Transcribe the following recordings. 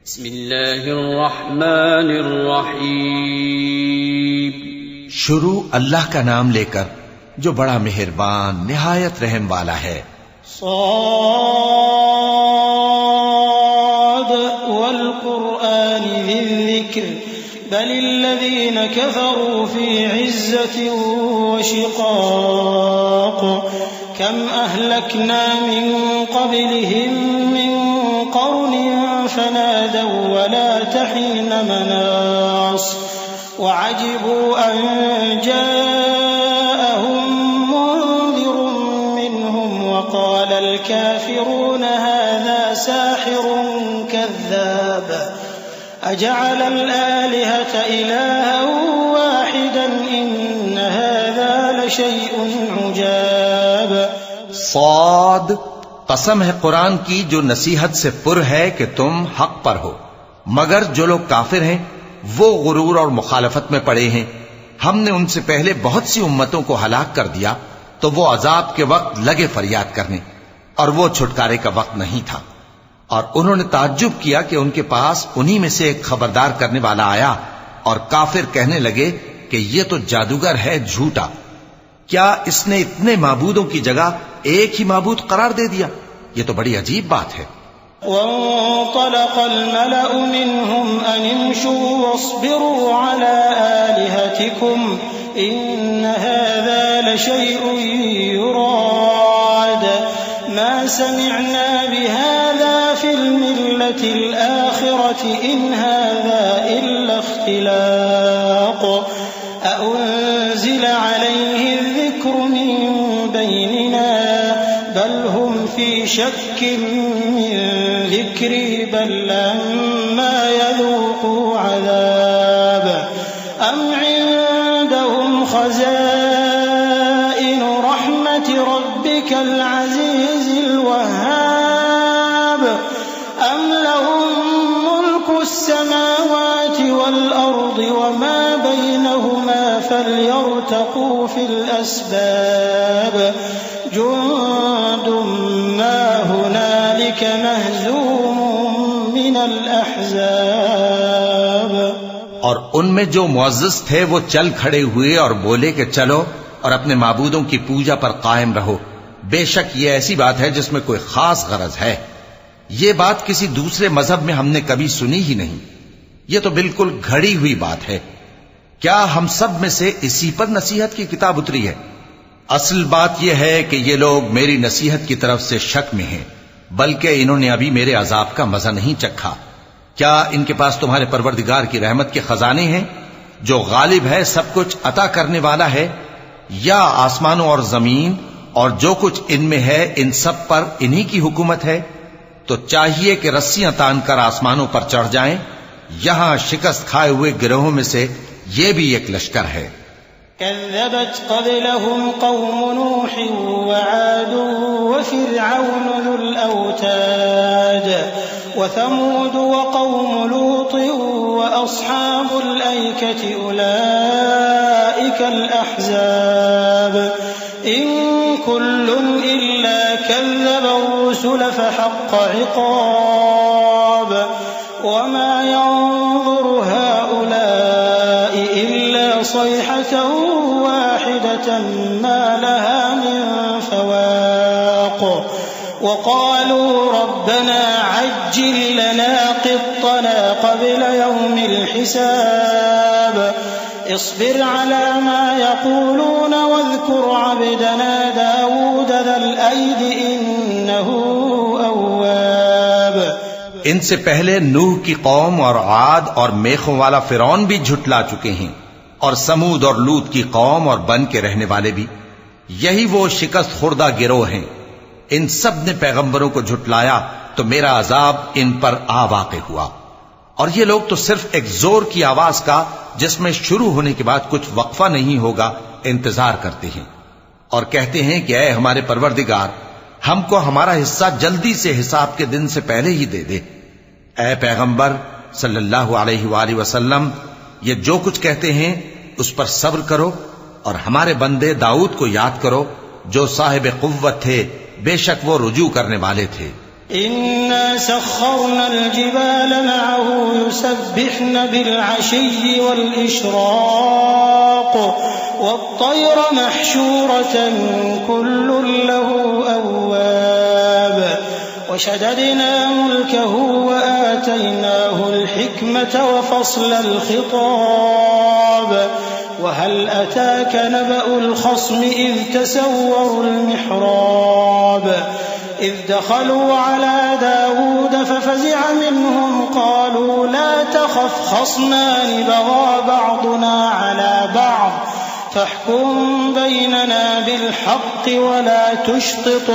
बिस्मिल्लाहिर्रहमानिर्रहीम। शुरू अल्लाह का नाम लेकर जो बड़ा मेहरबान निहायत रहम वाला है। साद वल कुरआनि ज़िक्र बलिल्लज़ीन कफ़रू फ़ी इज़्ज़तिन व शिक़ाक़ कम अहलकना मिन क़ब्लिहिम मिन क़र्निन फनादव वला तहीन मनास वअजिबू अन जाअहुम मुन्ज़िरुम मिनहुम वक़ालल काफ़िरून हाज़ा साहिरुन कज़्ज़ाब अजअलल आलिहता इलाहन वाहिदन इन्न हाज़ा लशैउन उजाब। साद, कसम है कुरान की जो नसीहत से पुर है कि तुम हक पर हो, मगर जो लोग काफिर हैं वो गुरूर और मुखालफत में पड़े हैं। हमने उनसे पहले बहुत सी उम्मतों को हलाक कर दिया तो वो अजाब के वक्त लगे फरियाद करने और वो छुटकारे का वक्त नहीं था। और उन्होंने ताज्जुब किया कि उनके पास उन्हीं में से एक खबरदार करने वाला आया और काफिर कहने लगे कि ये तो जादूगर है झूठा। क्या इसने इतने माबूदों की जगह एक ही माबूद करार दे दिया? ये तो बड़ी अजीब बात है। वंतलक़ल मलअु मिनहुम अन इमशू वस्बिरू अला आलिहतिकुम इन्न हाज़ा लशैउन युराद मा समिअना बिहाज़ा फिल मिल्लतिल आखिरति इन हाज़ा इल्ला इख्तिलाक़ अउन्ज़िल अलैहि ज़िक्रु मिन बैनिना बल हुम फी शक्किन मिन ज़िक्री बल लम्मा यज़ूक़ू अज़ाब अम इंदहुम ख़ज़ाइनु रहमति रब्बिकल अज़ीज़िल वह्हाब अम लहुम मुल्कुस समावाति वल अर्दि वमा बैनहुमा फल्यर्तक़ू फिल अस्बाब जुंदुम मा हुनालिक महज़ूमुम मिनल अहज़ाब। और उनमें जो मुअज़्ज़ज़ थे वो चल खड़े हुए और बोले कि चलो और अपने माबूदों की पूजा पर कायम रहो। बेशक ये ऐसी बात है जिसमें कोई खास गरज है। ये बात किसी दूसरे मजहब में हमने कभी सुनी ही नहीं। ये तो बिल्कुल घड़ी हुई बात है। क्या हम सब में से इसी पर नसीहत की किताब उतरी है? असल बात यह है कि ये लोग मेरी नसीहत की तरफ से शक में हैं, बल्कि इन्होंने अभी मेरे अजाब का मजा नहीं चखा। क्या इनके पास तुम्हारे परवरदिगार की रहमत के खजाने हैं जो गालिब है, सब कुछ अता करने वाला है, या आसमानों और जमीन और जो कुछ इनमें है इन सब पर इन्हीं की हुकूमत है? तो चाहिए कि रस्सियां तान कर आसमानों पर चढ़ जाएं। यहां शिकस्त खाए हुए गिरोहों में से ये भी एक लश्कर है। कज़्ज़बत क़ब्लहुम क़ौमु नूह व आद व फ़िरऔन ज़ुल औताद व समूद व क़ौमु लूत व अस्हाबुल ऐकति उलाइकल अहज़ाब इन कुल्लुन इल्ला कज़्ज़बर रुसुल फ़हक़्क़ इक़ाब वमा यंज़ुरु हाउलाइ इल्ला सयहतन वाहिदतन मा लहा मिन फ़वाक़ वक़ालू रब्बना अज्जिल लना क़ित्तना क़ब्ल यौमिल हिसाब इस्बिर अला मा यक़ूलून वज़्कुर अब्दना दाऊद ज़ल ऐदि इन्नहु अव्वाब। इनसे पहले नूह की कौम और आद और मेखों वाला फिरौन भी झुटला चुके हैं, और समूद और लूत की कौम और बन के रहने वाले भी। यही वो शिकस्त खुर्दा गिरोह हैं। इन सब ने पैगंबरों को झुटलाया तो मेरा अजाब इन पर आ वाक़े हुआ। और ये लोग तो सिर्फ एक जोर की आवाज का, जिसमें शुरू होने के बाद कुछ वक्फा नहीं होगा, इंतजार करते हैं और कहते हैं कि ऐ हमारे परवरदिगार, हमको हमारा हिस्सा जल्दी से हिसाब के दिन से पहले ही दे दे। ऐ पैगंबर सल्लल्लाहु अलैहि वसल्लम, ये जो कुछ कहते हैं उस पर सब्र करो और हमारे बंदे दाऊद को याद करो जो साहिब कुव्वत थे, बेशक वो रुजू करने वाले थे। इन्ना सख्खरना अल-जिबाल मअहू युसब्बिहना बिल-अशिय्यि वल-इशराक़ वत-तयरा महशूरतन कुल्लुन लहू अव्वाब वशददना मुल्कहू वआतैनाहु अल-हिक्मता वफ़स्ल अल-ख़िताब वहल अताक नबअुल ख़स्म इज़ तसव्वरु अल-मिहराब इज़ दख़लू अला दाऊद फ़फ़ज़िअ मिन्हुम क़ालू ला तख़फ़ ख़स्मान बग़ा बअदुना अला बअद फ़हकुम बैनना बिल-हक़्क़ वला तुशतित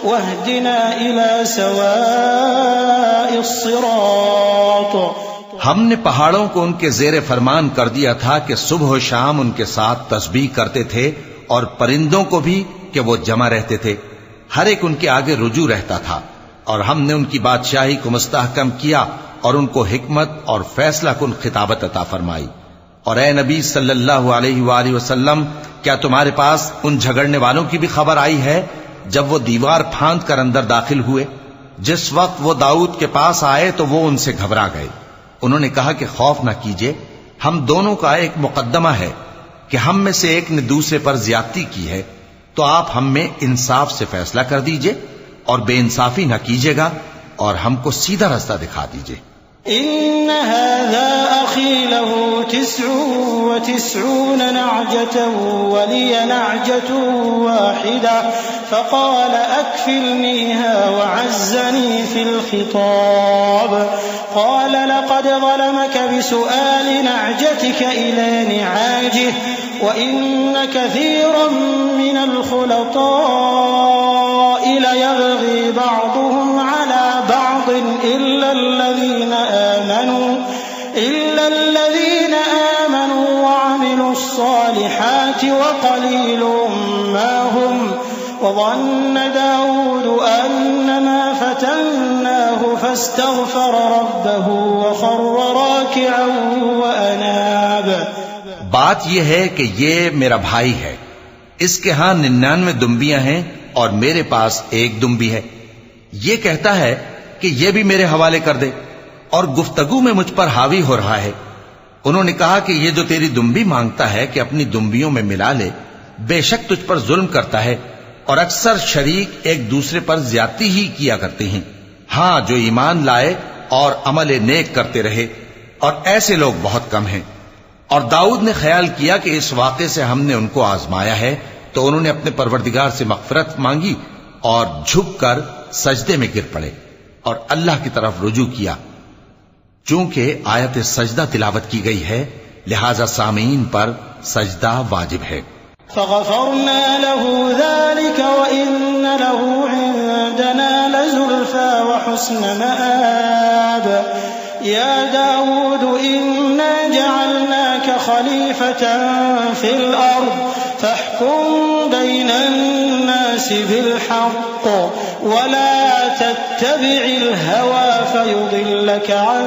वहदिना इला सवाइस-सिरात। हमने पहाड़ों को उनके जेर फरमान कर दिया था कि सुबह शाम उनके साथ तस्बीह करते थे और परिंदों को भी कि वो जमा रहते थे, हर एक उनके आगे रुजू रहता था। और हमने उनकी बादशाही को मुस्तहकम किया और उनको हिकमत और फैसला कुन खिताबत अता फरमाई। और ए नबी सल्लल्लाहु अलैहि वसल्लम, क्या तुम्हारे पास उन झगड़ने वालों की भी खबर आई है जब वो दीवार फांद कर अंदर दाखिल हुए? जिस वक्त वो दाऊद के पास आए तो वो उनसे घबरा गए। उन्होंने कहा कि खौफ न कीजिए, हम दोनों का एक मुकद्दमा है कि हम में से एक ने दूसरे पर ज्यादती की है, तो आप हम में इंसाफ से फैसला कर दीजिए और बेइंसाफी न कीजिएगा और हमको सीधा रास्ता दिखा दीजिए। इन्न हाज़ा अख़ी लहू 99 नअजतन वलिय नअजतुन वाहिदा फ़क़ाल अक्फ़िलनीहा वअज़्ज़नी फ़िल ख़िताब क़ाल लक़द ज़लमक बिसुआल नअजतिक इला निआजिह वइन्न कसीरन मिनल ख़ुलताइ लयबग़ी बअदुहुम अला बअदिन इल्ला الذين آمنوا وعملوا الصالحات وقليل ما هم وظن داود أنما فتناه فاستغفر ربه وخر راكعا وأناب। बात यह है कि ये मेरा भाई है, इसके हां 99 दुम्बियां हैं और मेरे पास एक दुम्बी है। ये कहता है कि ये भी मेरे हवाले कर दे और गुफ्तगू में मुझ पर हावी हो रहा है। उन्होंने कहा कि ये जो तेरी दुम्बी मांगता है कि अपनी दुम्बियों में मिला ले, बेशक तुझ पर जुल्म करता है और अक्सर शरीक एक दूसरे पर ज्यादती ही किया करते हैं। हां, जो ईमान लाए और अमल नेक करते रहे, और ऐसे लोग बहुत कम हैं। और दाऊद ने ख्याल किया कि इस वाक़े से हमने उनको आजमाया है, तो उन्होंने अपने परवरदिगार से मग़फ़िरत मांगी और झुककर सजदे में गिर पड़े और अल्लाह की तरफ रुजू किया। चूंकि आयत सजदा तिलावत की गई है, लिहाजा सामीन पर सजदा वाजिब है। फ़ग़फ़रना लहू ज़ालिक व इन्न लहू इंदना लज़ुल्फ़ा व हुस्न मआब। या दाऊद इन्ना जअलनाक खलीफ़तन फ़िल अर्ज़ फ़हकुम बैनन नासि बिल हक़्क़ वला तत्तबिअल हवा फयुदिल्लक अन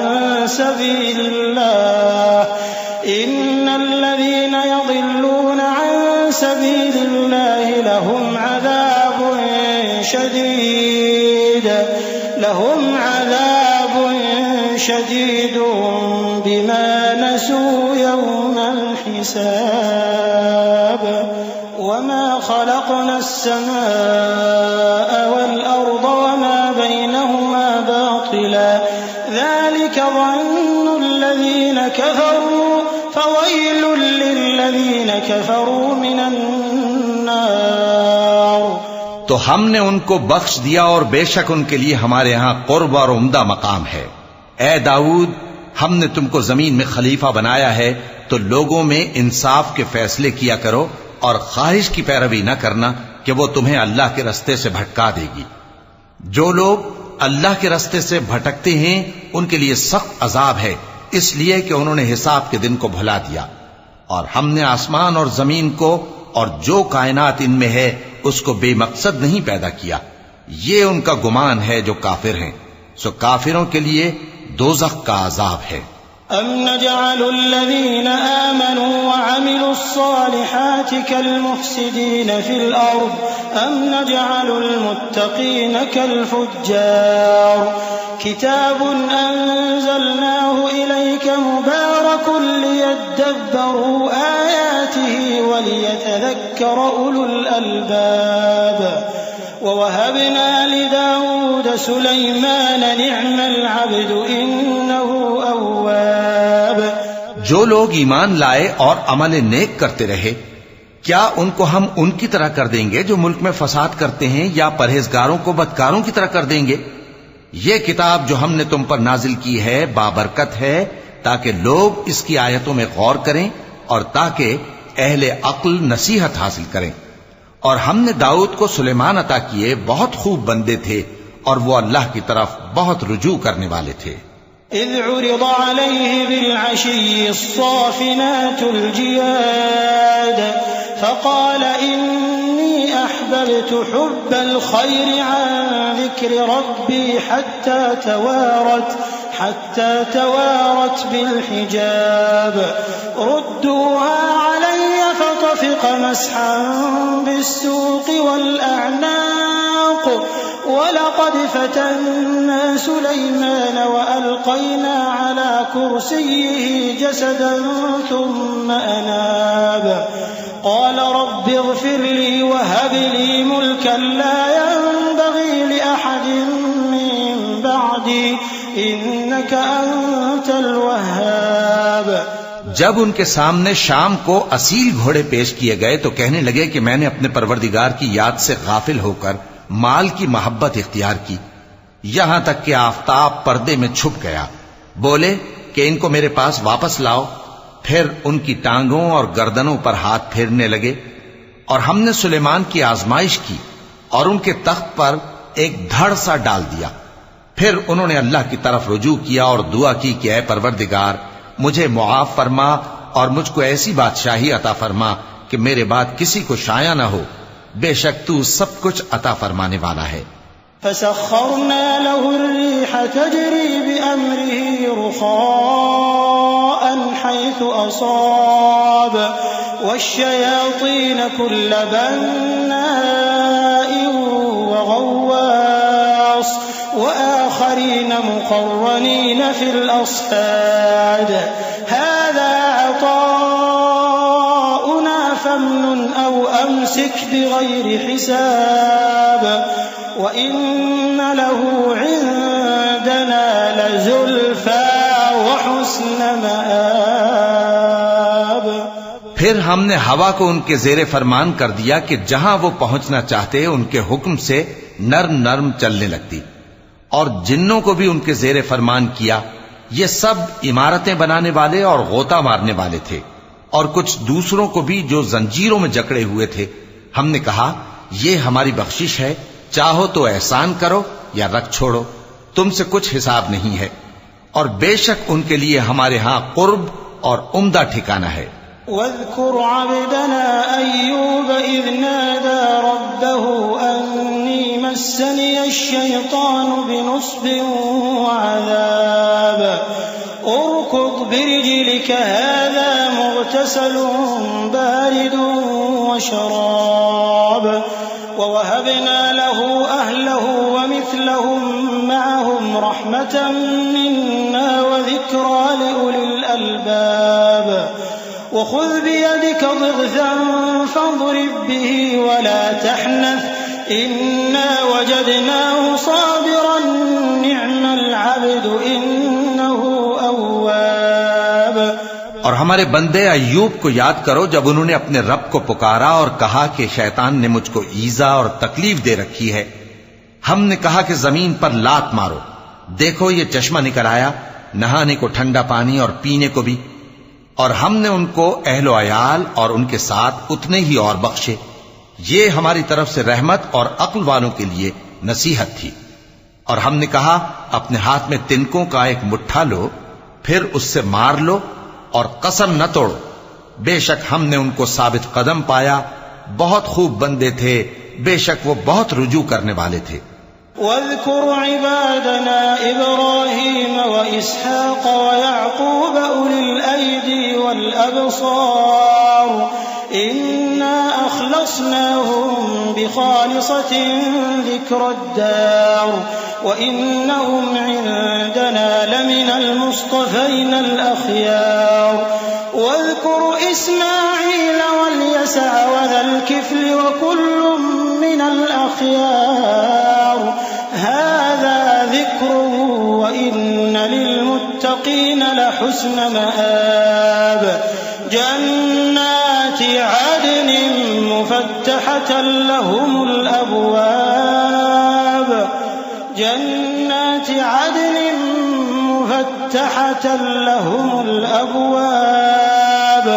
सबीलिल्लाह इन्नल लज़ीना यज़िल्लून अन सबीलिल्लाह लहुम अज़ाबुन शदीदुन बिमा नसू यौमल हिसाब वमा खलक़ना अस्समाअ वल अर्ज़ वमा बैनहुमा बातिला ज़ालिक ज़न्नुल लज़ीना कफ़रू फ़वैलुल लिल्लज़ीना कफ़रू मिनन नार। तो हमने उनको बख्श दिया और बेशक उनके लिए हमारे यहां कुर्ब और उम्दा मकाम है। ए दाऊद, हमने तुमको जमीन में खलीफा बनाया है, तो लोगों में इंसाफ के फैसले किया करो और ख्वाहिश की पैरवी न करना कि वो तुम्हें अल्लाह के रास्ते से भटका देगी। जो लोग अल्लाह के रास्ते से भटकते हैं उनके लिए सख्त अजाब है, इसलिए कि उन्होंने हिसाब के दिन को भुला दिया। और हमने आसमान और जमीन को और जो कायनात इनमें है उसको बेमकसद नहीं पैदा किया। ये उनका गुमान है जो काफिर हैं, सो काफिरों के लिए दोज़ख का अजाब है। अम नजअलुल्लज़ीन आमनू व अमिलुस्सालिहाति कलमुफ्सिदीन फिल अर्द अम नजअलुल मुत्तक़ीन कलफुज्जार किताबुन अंज़लनाहु इलैका मुबारकुन लियद्दब्बरू आयातिही व लियतज़क्कर उलुल अलबाब ववहबना लिदाऊद सुलैमान निअमल अब्दु इन्नहु अव्वाब। जो लोग ईमान लाए और अमल नेक करते रहे, क्या उनको हम उनकी तरह कर देंगे जो मुल्क में फसाद करते हैं, या परहेजगारों को बदकारों की तरह कर देंगे? ये किताब जो हमने तुम पर नाजिल की है बाबरकत है, ताकि लोग इसकी आयतों में गौर करें और ताकि अहले अक्ल नसीहत हासिल करें। और हमने दाऊद को सुलेमान अता किए, बहुत खूब बंदे थे और वो अल्लाह की तरफ बहुत रुजू करने वाले थे। इज़ उरिद अलैहि बिलअशिय्यि अस्साफ़िनातुल जियाद फ़क़ाल इन्नी अहबब्तु हुब्बल ख़ैरि अन ज़िक्रि रब्बी हत्ता तवारत बिलहिजाब रुद्दूहा अलय्य फ़तफ़िक़ मस्हन बिस्सूक़ वल्अअनाक़ वलक़द फ़तन्ना सुलैमान वअल्क़ैना अला कुर्सिय्यिहि जसदन थुम्मा अनाब क़ाल रब्बि इग़फ़िर ली वहब ली मुल्कन ला यंबग़ी लिअहदिन मिन बअदी इन्नका अंतल वह्हाब। जब उनके सामने शाम को असील घोड़े पेश किए गए तो कहने लगे कि मैंने अपने परवरदिगार की याद से गाफिल होकर माल की मोहब्बत इख्तियार की, यहां तक कि आफताब पर्दे में छुप गया। बोले कि इनको मेरे पास वापस लाओ। फिर उनकी टांगों और गर्दनों पर हाथ फेरने लगे और हमने सुलेमान की आजमाइश की और उनके तख्त पर एक धड़ सा डाल दिया। फिर उन्होंने अल्लाह की तरफ रुजू किया और दुआ की कि ऐ परवरदिगार, मुझे मुआफ फरमा और मुझको ऐसी बादशाही अता फरमा कि मेरे बाद किसी को शाया न हो। बेशक तू सब कुछ अता फरमाने वाला है। फसख्खरना लहु अर्रीह तजरी बिअम्रिही रुखाअन हैथु असाब वश्शयातीन कुल्ल बन्नाइन व गव्वास वआखरीन मुक़र्रनीन फिल अस्फ़ाद हाज़ा अताउना फम्नुन औ अमसिक बिग़ैरि हिसाब व इन्न लहु इंदना लज़ुल्फ़ा व हुस्न मआब। फिर हमने हवा को उनके जेरे फरमान कर दिया कि जहां वो पहुंचना चाहते उनके हुक्म से नर्म नर्म चलने लगती, और जिन्नों को भी उनके जेरे फरमान किया। ये सब इमारतें बनाने वाले और गोता मारने वाले थे, और कुछ दूसरों को भी जो जंजीरों में जकड़े हुए थे। हमने कहा ये हमारी बख्शिश है, चाहो तो एहसान करो या रख छोड़ो, तुमसे कुछ हिसाब नहीं है। और बेशक उनके लिए हमारे यहां कुर्ब और उम्दा ठिकाना है। वज़्कुर अब्दना अय्यूब इज़ नादा रब्बहु अन्नी मस्सनिय अश-शैतानु बिनुस्बिन व अज़ाब उरकुद बिरिजलिका हाज़ा मुग़तसलुन बारिदुन व शराब ववहबना लहु अहलहु व मिथलहुम मअहुम रहमतन मिन्ना व ज़िक्रा लिउलिल अलबाब वख़ुज़ बियदिका ज़िग़्फ़न फ़ाضरिब बिही वला तहनथ इन्ना वजदनाहु साबिरन निअमल अब्दु इन्नहु अव्वाब। और हमारे बंदे अय्यूब को याद करो जब उन्होंने अपने रब को पुकारा और कहा कि शैतान ने मुझको ईजा और तकलीफ दे रखी है। हमने कहा कि जमीन पर लात मारो, देखो ये चश्मा निकल आया, नहाने को ठंडा पानी और पीने को भी। और हमने उनको अहलो अयाल और उनके साथ उतने ही और बख्शे। ये हमारी तरफ से रहमत और अक्ल वालों के लिए नसीहत थी। और हमने कहा अपने हाथ में तिनकों का एक मुट्ठा लो, फिर उससे मार लो और कसम न तोड़ो, बेशक हमने उनको साबित कदम पाया। बहुत खूब बंदे थे, बेशक वो बहुत रुजू करने वाले थे। واذكر عبادنا إبراهيم وإسحاق ويعقوب أولي الأيدي والأبصار إنا أخلصناهم بخالصة ذكر الدار وإنهم عندنا لمن المصطفين الأخيار واذكر إسماعيل واليسع وذا الكفل وكل من الأخيار هذا ذكر وإن للمتقين لحسن مآب جنات عدن مفتحة لهم الأبواب جنات عدن مفتحة لهم الأبواب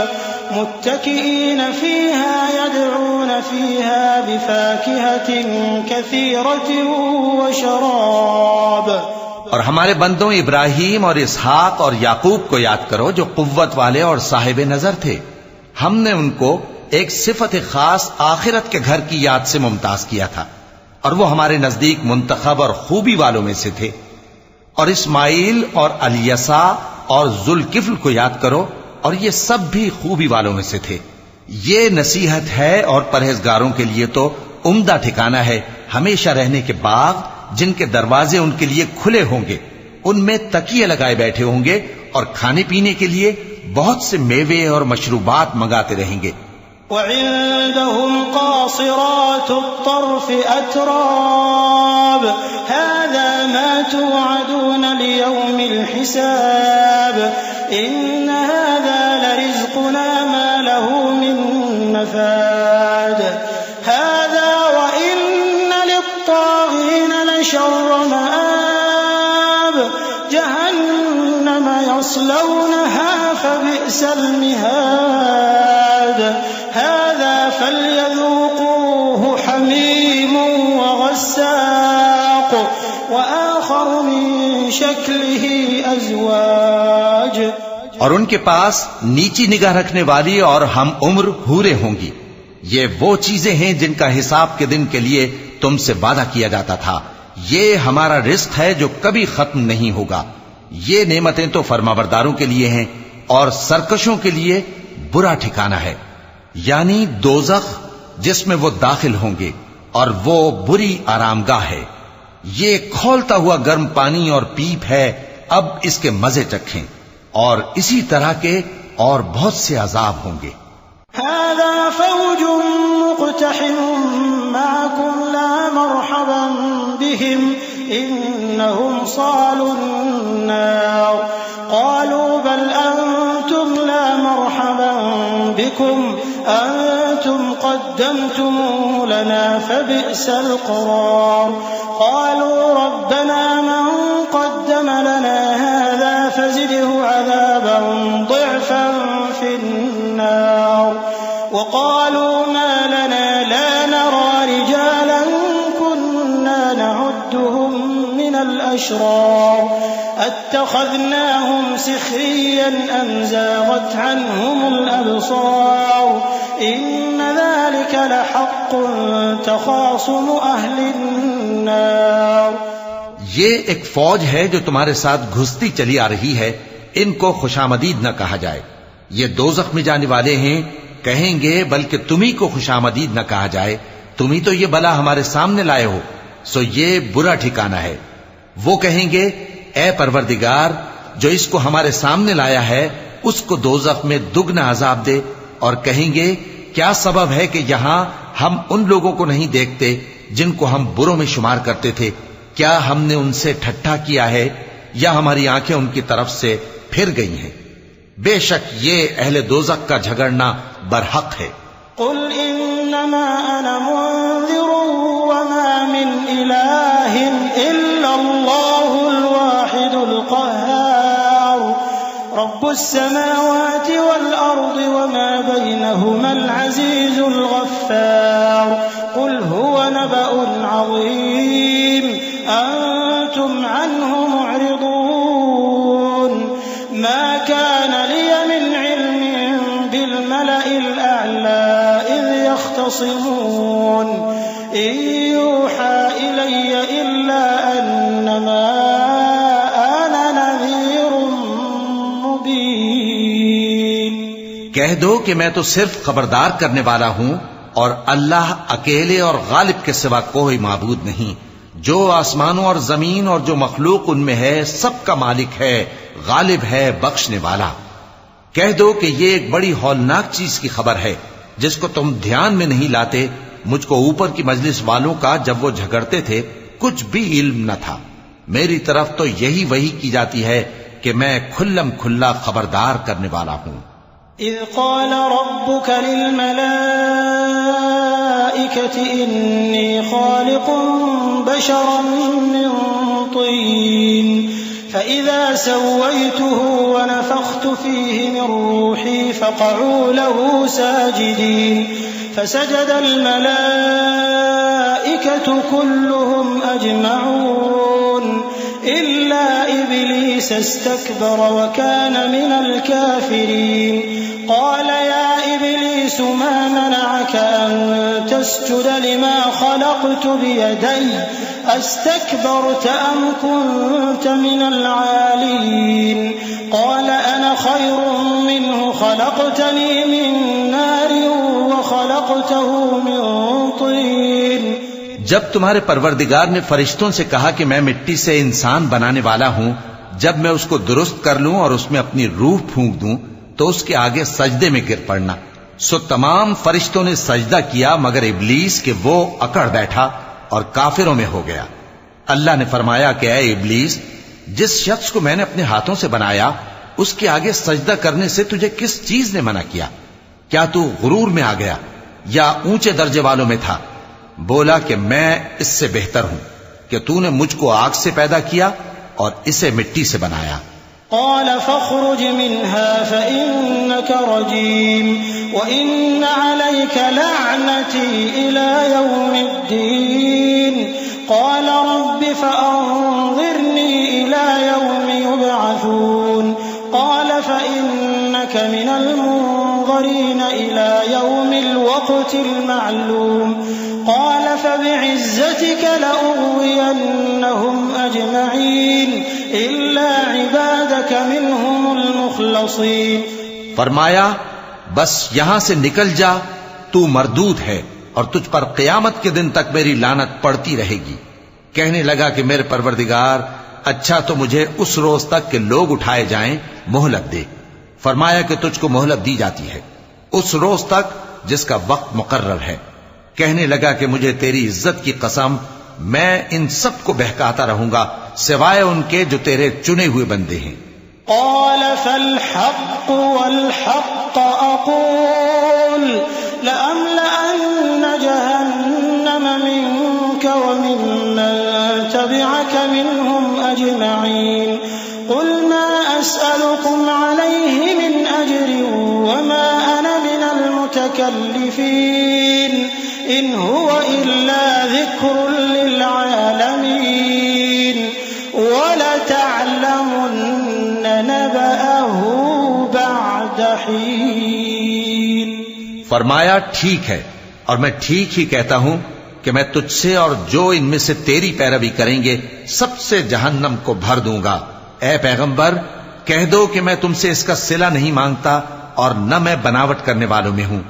متكئين فيها يدعون فيها بفاكهة كثيرة وشراب और हमारे बंदों इब्राहीम और इसहाक और याकूब को याद करो जो कुव्वत वाले और साहिब नजर थे। हमने उनको एक सिफत खास आखिरत के घर की याद से मुमताज किया था और वो हमारे नजदीक मुंतखब और खूबी वालों में से थे। और इस्माइल और अलियसा और जुल्किफ्ल को याद करो और ये सब भी खूबी वालों में से थे। ये नसीहत है और परहेजगारों के लिए तो उम्दा ठिकाना है हमेशा रहने के बाग जिनके दरवाजे उनके लिए खुले होंगे, उनमें तकिए लगाए बैठे होंगे और खाने पीने के लिए बहुत से मेवे और मशरूबात मंगाते रहेंगे। वइंदहुम क़ासिरातुत तर्फ़ अतराब हाज़ा मा तुअदून लियौमिल हिसाब इन्न हाज़ा लरिज़्क़ुना मा लहू मिन नफ़ाद हाज़ा व इन्न लित्ताग़ीन लशर्र मआब जहन्नम यस्लौनहा फबि'सल मिहाद هذا فليذوقوه حميم وغساق وآخر من شكله أزواج और उनके पास नीची निगाह रखने वाली और हम उम्र हूरे होंगी। ये वो चीजें हैं जिनका हिसाब के दिन के लिए तुमसे वादा किया जाता था। ये हमारा रिस्क है जो कभी खत्म नहीं होगा। ये नेमतें तो फरमाबरदारों के लिए हैं और सरकशों के लिए बुरा ठिकाना है, यानी दोज़ख जिसमें वो दाखिल होंगे और वो बुरी आरामगाह है। ये खौलता हुआ गर्म पानी और पीप है, अब इसके मजे चखें। और इसी तरह के और बहुत से अजाब होंगे। हाज़ा फ़ौजुम मुक़्तहिमुम मअकुम ला मरहबन बिहिम इन्नहुम सालुन नार क़ालू बल अंतुम ला मरहबन बिकुम अंतुम क़द्दमतुमूहु लना फ़बि'सल क़रार क़ालू रब्बना मन क़द्दम लना हाज़ा फ़ज़िदहु अज़ाबन ضिअफ़न फ़िन्नार वक़ालू मा लना ला नरा रिजालन कुन्ना नअुद्दुहुम मिनल अशरार अत्तख़ज़नाहुम सिख़रिय्यन अम ज़ाग़त अन्हुमुल अबसार इन्न ज़ालिक लहक़्क़ुन तख़ासुमु अहलिन नार। ये एक फौज है जो तुम्हारे साथ घुसती चली आ रही है, इनको खुशामदीद न कहा जाए। ये दोज़ख में जाने वाले हैं, कहेंगे बल्कि तुम्ही को खुशामदीद न कहा जाए, तुम्ही तो ये बला हमारे सामने लाए हो, सो ये बुरा ठिकाना है। वो कहेंगे ए परवरदिगार, जो इसको हमारे सामने लाया है उसको दोज़ख में दुगना अजाब दे। और कहेंगे क्या सबब है कि यहां हम उन लोगों को नहीं देखते जिनको हम बुरों में शुमार करते थे? क्या हमने उनसे ठट्ठा किया है या हमारी आंखें उनकी तरफ से फिर गई हैं? बेशक ये अहले दोज़ख का झगड़ना बरहक है। कुल इन्नमा अना मुन्ज़िरुन वमा मिन इलाहिन इल्लल्लाहुल वाहिदुल क़ह्हार रब्बुस समावाति वल अर्दि वमा बैनहुमल अज़ीज़ुल गफ़्फ़ार कुल हुवा नबअुन अज़ीम अंतुम अन्हु मुअरिदून मा कान लिय मिन इल्मिन बिल मलइल अअला इज़ यख़्तसिमून इन यूहा इलैया इल्ला अन्नमा अना नज़ीरुम मुबीन। कह दो कि मैं तो सिर्फ खबरदार करने वाला हूं और अल्लाह अकेले और गालिब के सिवा कोई माबूद नहीं। जो आसमानों और जमीन और जो मखलूक उनमें है सबका मालिक है, गालिब है, बख्शने वाला। कह दो कि ये एक बड़ी हौलनाक चीज की खबर है जिसको तुम ध्यान में नहीं लाते। मुझको ऊपर की मजलिस वालों का जब वो झगड़ते थे कुछ भी इल्म न था। मेरी तरफ तो यही वही की जाती है कि मैं खुल्लम खुल्ला खबरदार करने वाला हूं। इज़ क़ाल रब्बुक लिल मलाइकति इन्नी ख़ालिक़ुन बशरन मिन तीन फ़इज़ा सव्वय्तुहु व नफ़ख़्तु फ़ीहि मिन रूही फ़क़अू लहू साजिदीन फ़सजदल मलाइकतु कुल्लुहुम अजमऊन इल्ला इब्लीस इस्तकबर व कान मिनल काफ़िरीन। क़ाल या इब्लीस मा मनअक अन तस्जुद लिमा ख़लक़्तु बियदैया अस्तकबरत अम कुन्त मिनल आलीन। क़ाल अना ख़ैरुम मिन्हु ख़लक़तनी मिन नारिन व ख़लक़तहु मिन तीन। जब तुम्हारे परवरदिगार ने फरिश्तों से कहा कि मैं मिट्टी से इंसान बनाने वाला हूं, जब मैं उसको दुरुस्त कर लूं और उसमें अपनी रूह फूंक दूं तो उसके आगे सजदे में गिर पड़ना। सो तमाम फरिश्तों ने सजदा किया मगर इब्लीस के वो अकड़ बैठा और काफिरों में हो गया। अल्लाह ने फरमाया कि ऐ इब्लीस, जिस शख्स को मैंने अपने हाथों से बनाया उसके आगे सजदा करने से तुझे किस चीज ने मना किया? क्या तू गुरूर में आ गया या ऊंचे दर्जे वालों में था? बोला कि मैं इससे बेहतर हूं कि तूने मुझको आग से पैदा किया और इसे मिट्टी से बनाया। क़ाल फ़ख़्रुज मिन्हा फ़इन्नक रजीम व इन्न अलैक लअनती इला यौमिद्दीन। क़ाल रब्बि फ़अन्ज़िरनी इला यौमि युबअसून। क़ाल फ़इन्नक मिनल मुन्ज़रीन इला यौमिल वक़्तिल मअलूम। क़ाल फ़बिइज़्ज़तिक लअग़वियन्नहुम अजमईन इल्ला इबादक मिनहुमुल मुख़लसीन। फरमाया बस यहां से निकल जा, तू मरदूद है और तुझ पर क़यामत के दिन तक मेरी लानत पड़ती रहेगी। कहने लगा कि मेरे परवरदिगार, अच्छा तो मुझे उस रोज तक के लोग उठाए जाएं मोहलत दे। फरमाया कि तुझको मोहलत दी जाती है उस रोज तक जिसका वक्त मुकर्रर है। कहने लगा कि मुझे तेरी इज्जत की कसम, मैं इन सब को बहकाता रहूंगा सिवाय उनके जो तेरे चुने हुए बंदे हैं। क़ाल फ़ल-हक़्क़ु वल-हक़्क़ अक़ूल लअम्लअन्न जहन्नम मिन्क व मिम्मन तबिअक मिन्हुम अजमईन। क़ुल मा अस्अलुकुम अलैहि मिन अज्रिन व मा अना मिनल मुतकल्लिफ़ीन इन हुव इल्ला ज़िक्रुन लिलआलमीन वलतअलमुन्न नबअहु बअद हीन। फरमाया ठीक है और मैं ठीक ही कहता हूं कि मैं तुझसे और जो इनमें से तेरी पैरवी करेंगे सबसे जहन्नम को भर दूंगा। ए पैगंबर, कह दो कि मैं तुमसे इसका सिला नहीं मांगता और न मैं बनावट करने वालों में हूं।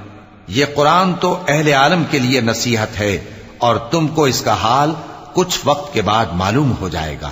ये कुरान तो अहले आलम के लिए नसीहत है और तुमको इसका हाल कुछ वक्त के बाद मालूम हो जाएगा।